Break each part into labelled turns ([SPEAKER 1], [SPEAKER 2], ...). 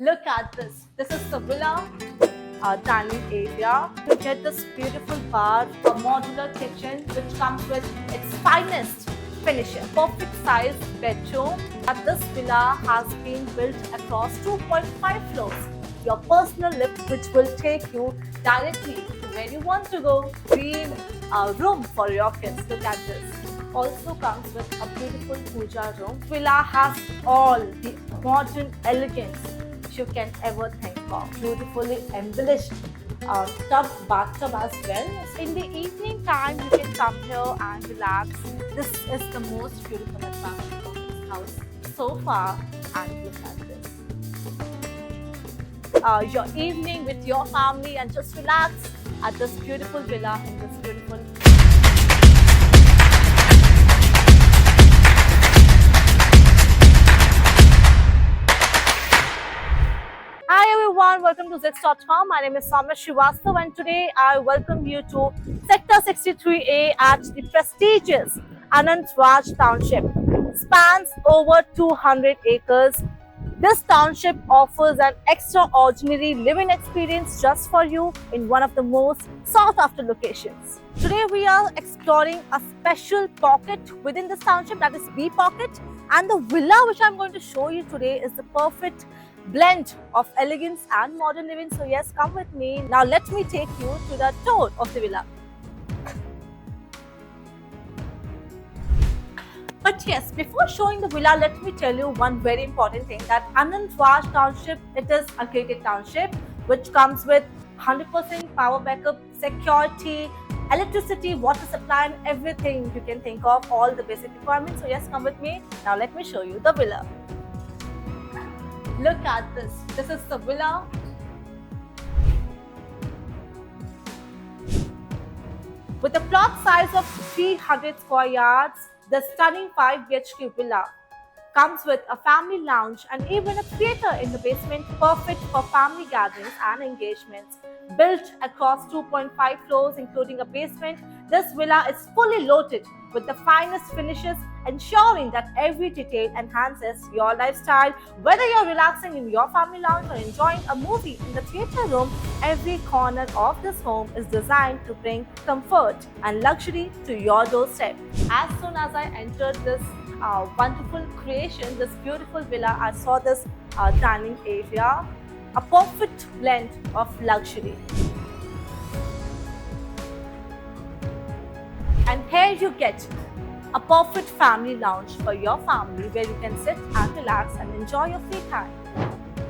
[SPEAKER 1] Look at this. This is the villa dining area. You get this beautiful bar, a modular kitchen which comes with its finest finishes. Perfect size bedroom. This villa has been built across 2.5 floors. Your personal lift which will take you directly to where you want to go. Dream room for your kids. Look at this. Also comes with a beautiful puja room. Villa has all the modern elegance you can ever think of. Beautifully embellished bathtub as well. In the evening time, you can come here and relax. This is the most beautiful attraction of this house so far. And look at this. Your evening with your family and just relax at this beautiful villa in this beautiful. Hi everyone, welcome to Zricks.com. My name is Soumya Srivastava and today I welcome you to Sector 63A at the prestigious Anantraj Township. Spans over 200 acres. This township offers an extraordinary living experience just for you in one of the most sought after locations. Today we are exploring a special pocket within this township, that is B Pocket, and the villa which I am going to show you today is the perfect blend of elegance and modern living. So yes, come with me. Now let me take you to the tour of the villa. But yes, before showing the villa, let me tell you one very important thing, that Anantraj Township, it is a gated township which comes with 100% power backup, security, electricity, water supply and everything you can think of, all the basic requirements. So yes, come with me. Now let me show you the villa. Look at this. This is the villa. With a plot size of 300 square yards, the stunning 5 BHK villa comes with a family lounge and even a theatre in the basement, perfect for family gatherings and engagements. Built across 2.5 floors including a basement, this villa is fully loaded with the finest finishes, ensuring that every detail enhances your lifestyle. Whether you're relaxing in your family lounge or enjoying a movie in the theatre room, every corner of this home is designed to bring comfort and luxury to your doorstep. As soon as I entered this wonderful creation, this beautiful villa, I saw this dining area, a perfect blend of luxury. And here you get a perfect family lounge for your family where you can sit and relax and enjoy your free time.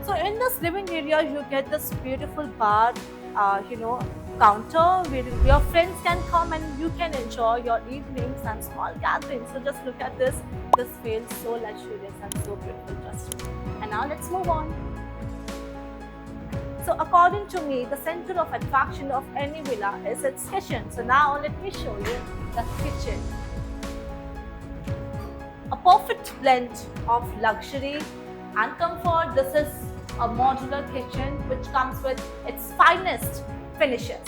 [SPEAKER 1] So in this living area, you get this beautiful bar, counter where your friends can come and you can enjoy your evenings and small gatherings. So just look at this. This feels so luxurious and so beautiful, trust me. And now let's move on. So according to me, the center of attraction of any villa is its kitchen. So now let me show you the kitchen. A perfect blend of luxury and comfort. This is a modular kitchen which comes with its finest finishes.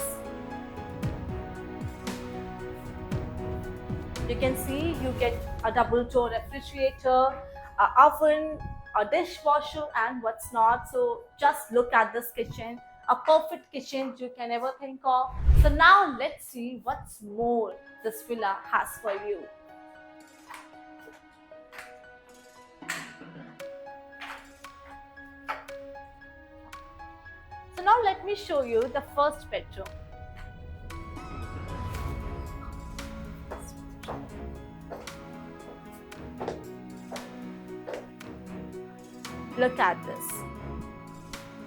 [SPEAKER 1] You can see you get a double door refrigerator, an oven, a dishwasher and what's not. So just look at this kitchen, a perfect kitchen you can ever think of. So now let's see what's more this villa has for you. So now let me show you the first bedroom. Look at this.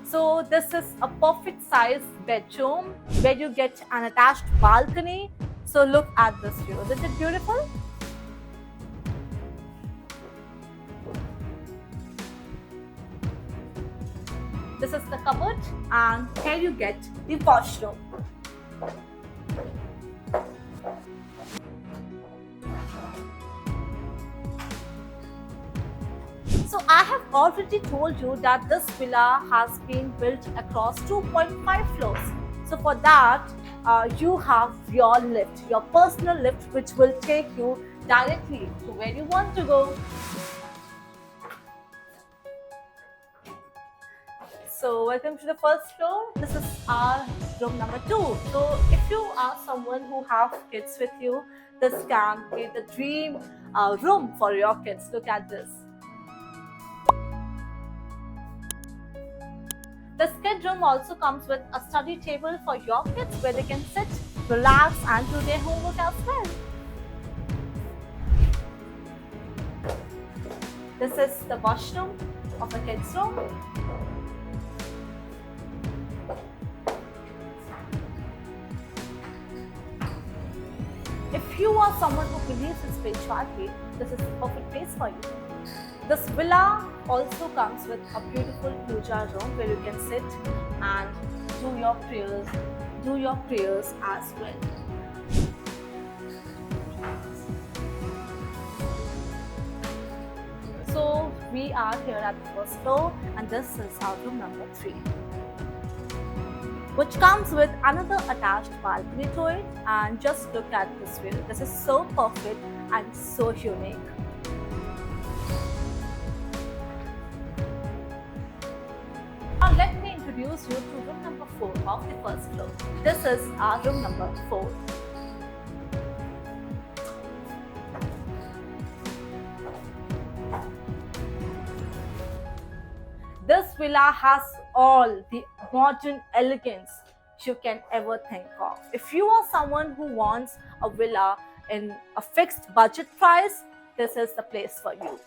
[SPEAKER 1] So this is a perfect size bedroom where you get an attached balcony. So look at this view. Isn't it beautiful? This is the cupboard and here you get the washroom. So I have already told you that this villa has been built across 2.5 floors. So for that, you have your lift, your personal lift, which will take you directly to where you want to go. So welcome to the first floor. This is our room number 2. So if you are someone who have kids with you, this can be the dream room for your kids. Look at this. This kid room also comes with a study table for your kids where they can sit, relax and do their homework as well. This is the washroom of a kid's room. If you are someone who believes in spirituality, this is the perfect place for you. This villa also comes with a beautiful puja room where you can sit and do your prayers as well. So we are here at the first floor and this is our room number 3, which comes with another attached balcony to it, and just look at this view. This is so perfect and so unique. Now let me introduce you to room number 4 of the first floor. This is our room number 4. This villa has all the modern elegance you can ever think of. If you are someone who wants a villa in a fixed budget price, this is the place for you.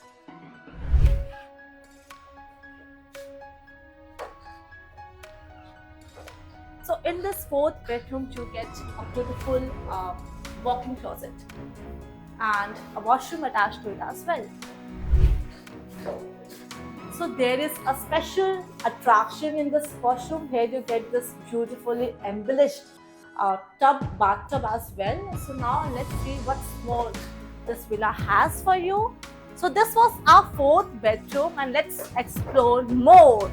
[SPEAKER 1] So in this 4th bedroom, you get a beautiful walk-in closet and a washroom attached to it as well. So there is a special attraction in this washroom. Here you get this beautifully embellished bathtub as well. So now let's see what's more this villa has for you. So this was our 4th bedroom and let's explore more.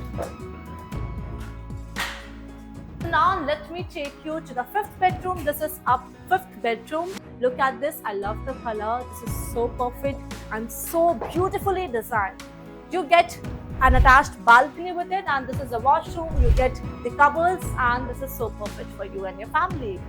[SPEAKER 1] Now let me take you to the 5th bedroom. This is our 5th bedroom. Look at this. I love the color. This is so perfect and so beautifully designed. You get an attached balcony with it, and this is a washroom. You get the cupboards, and this is so perfect for you and your family.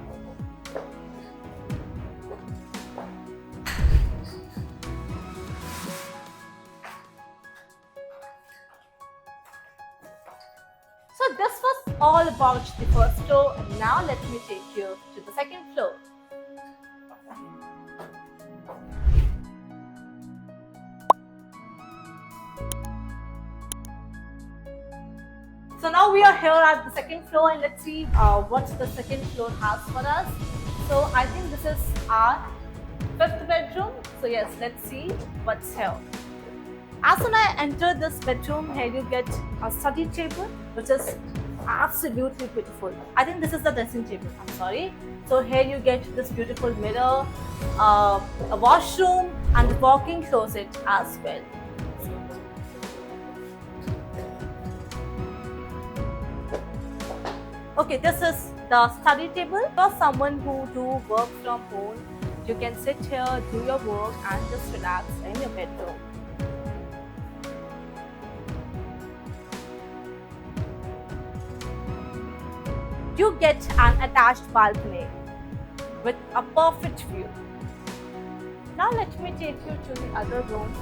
[SPEAKER 1] So this was all about the first floor. Now let me take you to the 2nd floor. So now we are here at the 2nd floor and let's see what the 2nd floor has for us. So I think this is our 5th bedroom. So yes, let's see what's here. As soon as I enter this bedroom, here you get a study table, which is absolutely beautiful. I think this is the dressing table, I'm sorry. So here you get this beautiful mirror, a washroom and a walk-in closet as well. Okay, this is the study table. For someone who do work from home, you can sit here, do your work and just relax in your bedroom. You get an attached balcony with a perfect view. Now let me take you to the other room.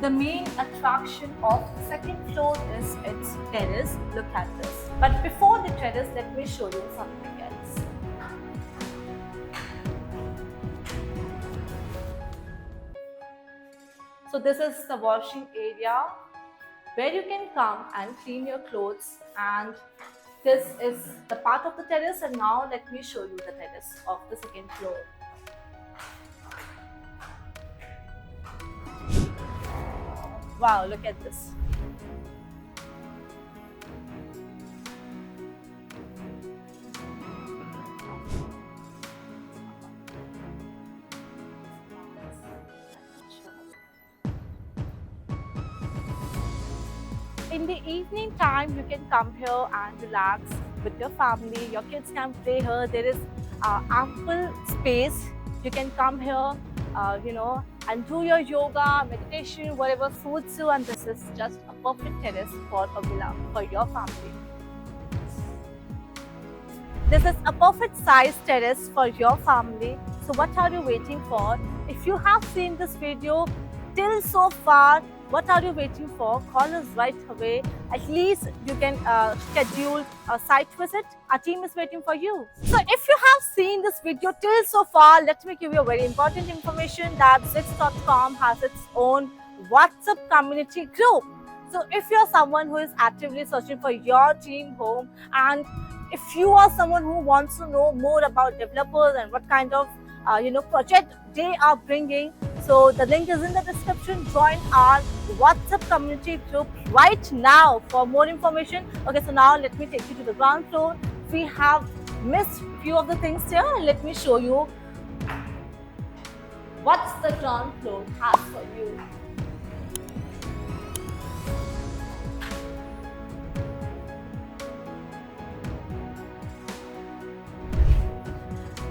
[SPEAKER 1] The main attraction of the 2nd floor is its terrace. Look at this. But before the terrace, let me show you something else. So this is the washing area where you can come and clean your clothes, and this is the part of the terrace. And now let me show you the terrace of the 2nd floor. Wow, look at this. In the evening time, you can come here and relax with your family. Your kids can play here. There is ample space. You can come here, and do your yoga, meditation, whatever suits you. And this is just a perfect terrace for a villa for your family. This is a perfect size terrace for your family. So what are you waiting for? If you have seen this video till so far, what are you waiting for? Call us right away. At least you can schedule a site visit. Our team is waiting for you. So if you have seen this video till so far, let me give you a very important information that Zricks.com has its own WhatsApp community group. So if you're someone who is actively searching for your dream home, and if you are someone who wants to know more about developers and what kind of project they are bringing, so the link is in the description. Join our WhatsApp community group right now for more information. Okay, so now let me take you to the ground floor. We have missed few of the things here, and let me show you what's the ground floor has for you.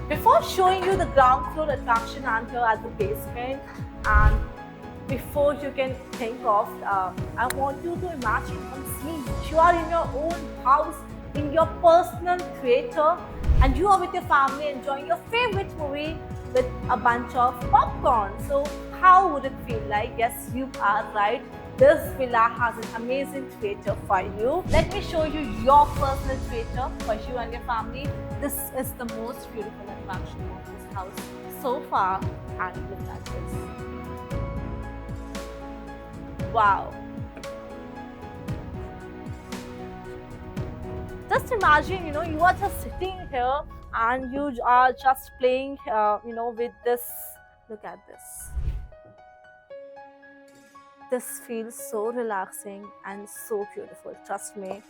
[SPEAKER 1] Before showing you the ground floor attraction, I'm here at the basement, and before you can think of, I want you to imagine one scene. You are in your own house, in your personal theater, and you are with your family enjoying your favorite movie with a bunch of popcorn. So how would it feel like? Yes, you are right. This villa has an amazing theater for you. Let me show you your personal theater for you and your family. This is the most beautiful attraction of this house so far, and look at this. Wow. Just imagine, you are just sitting here and you are just playing, with this. Look at this. This feels so relaxing and so beautiful, trust me.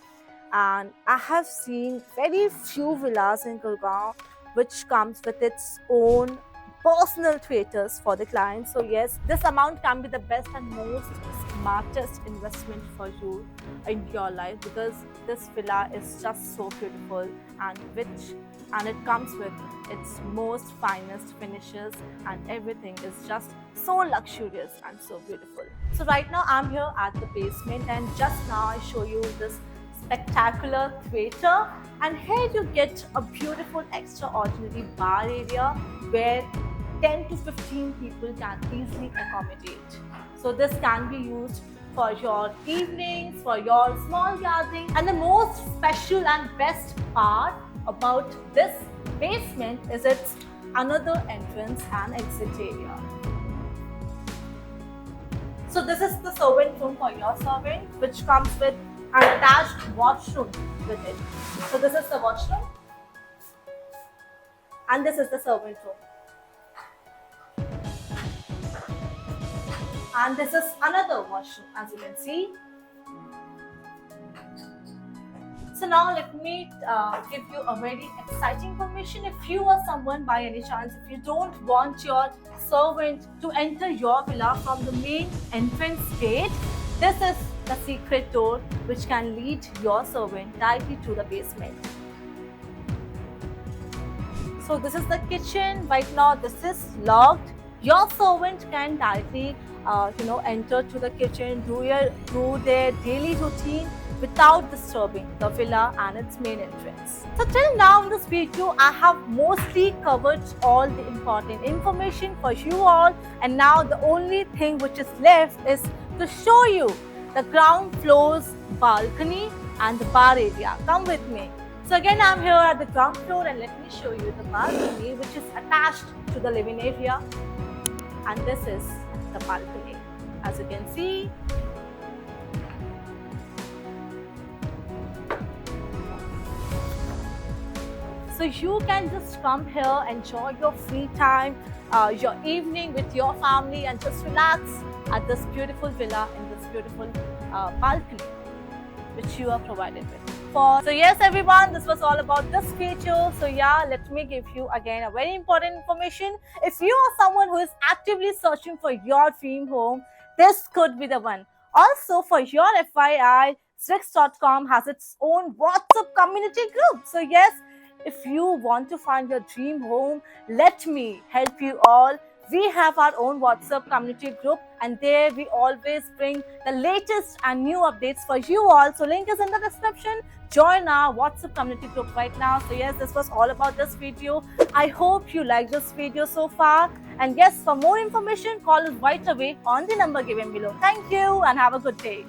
[SPEAKER 1] And I have seen very few villas in Gurgaon which comes with its own personal theaters for the client. So yes, this amount can be the best and most smartest investment for you in your life, because this villa is just so beautiful, and it comes with its most finest finishes, and everything is just so luxurious and so beautiful. So right now I'm here at the basement, and just now I show you this spectacular theater, and here you get a beautiful extraordinary bar area where 10 to 15 people can easily accommodate. So this can be used for your evenings, for your small gathering. And the most special and best part about this basement is its another entrance and exit area. So this is the servant room for your servant, which comes with an attached washroom with it. So this is the washroom, and this is the servant room. And this is another washroom, as you can see. So now let me give you a very exciting information. If you are someone by any chance, if you don't want your servant to enter your villa from the main entrance gate, this is the secret door which can lead your servant directly to the basement. So this is the kitchen. Right now this is locked. Your servant can directly enter to the kitchen, do their daily routine without disturbing the villa and its main entrance. So till now in this video, I have mostly covered all the important information for you all, and now the only thing which is left is to show you the ground floor's balcony and the bar area. Come with me. So again, I'm here at the ground floor, and let me show you the balcony which is attached to the living area, and this is the balcony, as you can see. So you can just come here, enjoy your free time, your evening with your family, and just relax at this beautiful villa in this beautiful balcony which you are provided with. So yes everyone, this was all about this feature. So yeah, let me give you again a very important information. If you are someone who is actively searching for your dream home, this could be the one. Also, for your FYI, Zricks.com has its own WhatsApp community group. So yes, if you want to find your dream home, let me help you all. We have our own WhatsApp community group, and there we always bring the latest and new updates for you all. So link is in the description. Join our WhatsApp community group right now. So yes, this was all about this video. I hope you liked this video so far. And yes, for more information, call us right away on the number given below. Thank you and have a good day.